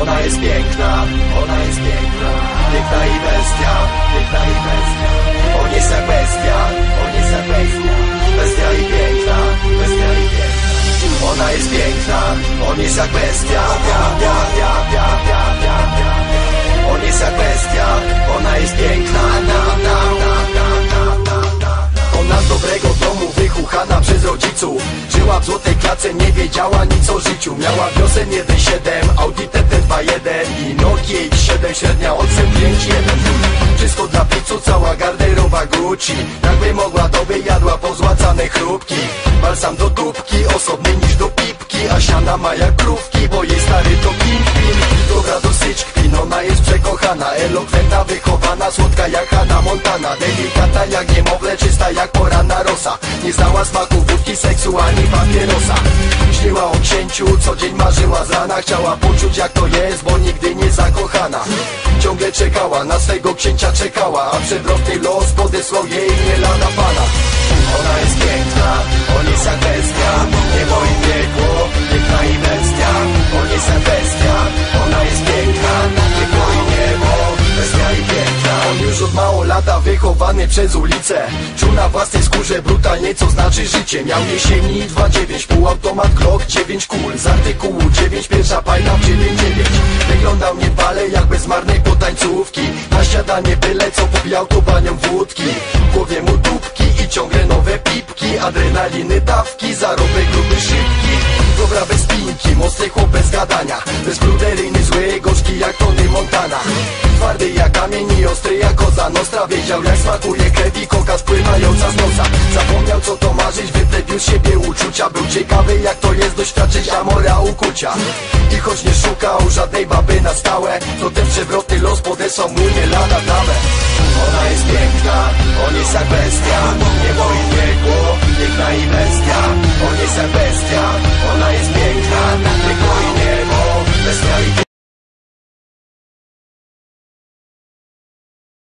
Ona jest piękna, ona jest piękna. Piękna i bestia, piękna i bestia. On jest jak bestia, on jest jak bestia. Bestia i piękna, bestia i piękna. Ona jest piękna, on jest jak bestia. On jest jak bestia, ona jest piękna. Ona z dobrego domu wychuchana przez rodziców. Żyła w złotej klatce, nie wiedziała nic o życiu. Miała wiosen 1.7, Audi TT 2.1 i Nokia X7, średnia ocen 5.1. Wszystko dla pizzu, cała garderoba Gucci. Jakby mogła, to by jadła pozłacane chrupki. Balsam do dupki, osobny niż do pipki. A siana ma jak krówki, bo jej stary to pin. Dobra dosyć kpin, ona jest przekochana. Elokwentna, wychowana, słodka jak Hannah Montana. Delikatna jak niemowlę, czysta jak poranna rosa. Nie znała smaku wódki, seksu ani papierosa. Śniła o księciu, co dzień marzyła z rana. Chciała poczuć jak to jest, bo nigdy nie zakochana. Ciągle czekała, na swego księcia czekała. A przewrotny los podesłał jej nie lada pana. Ona jest piękna, on jest jak bestia. Niebo i piekło, piękna i bestia. On jest jak bestia, ona jest piękna. Piekło i niebo, bestia i piękna. On już od mało lata wychowany przez ulicę. Czuł na własnej skórze brutalnie, co znaczy życie. Miał jesieni 2.9, półautomat Glock 9 kul. Z artykułu 9, pierwsza pajna w 9.9. Wyglądał niedbale jak bezmarnej potańcówki. Na śniadanie byle co popijał to banią wódki. W głowie mu dupki i ciągle nowe pipki. Adrenaliny, dawki, zarobek gruby, szybki. Dobra bez pinki, mocny chłop bez gadania. Bezpruderyjny, zły, gorzki jak Tony Montana. Twardy jak kamień i ostry jak koza nostra. Wiedział jak smakuje krew i koka spływająca z nosa. Zapomniał co to marzyć, wyplewił z siebie uczucia. Był ciekawy jak to jest doświadczyć amora ukucia. I choć nie szukał żadnej baby na stałe, to ten przewrotny los podesłał mu nie lada damę. Ona jest piękna, on jest jak bestia. Niebo i piekło,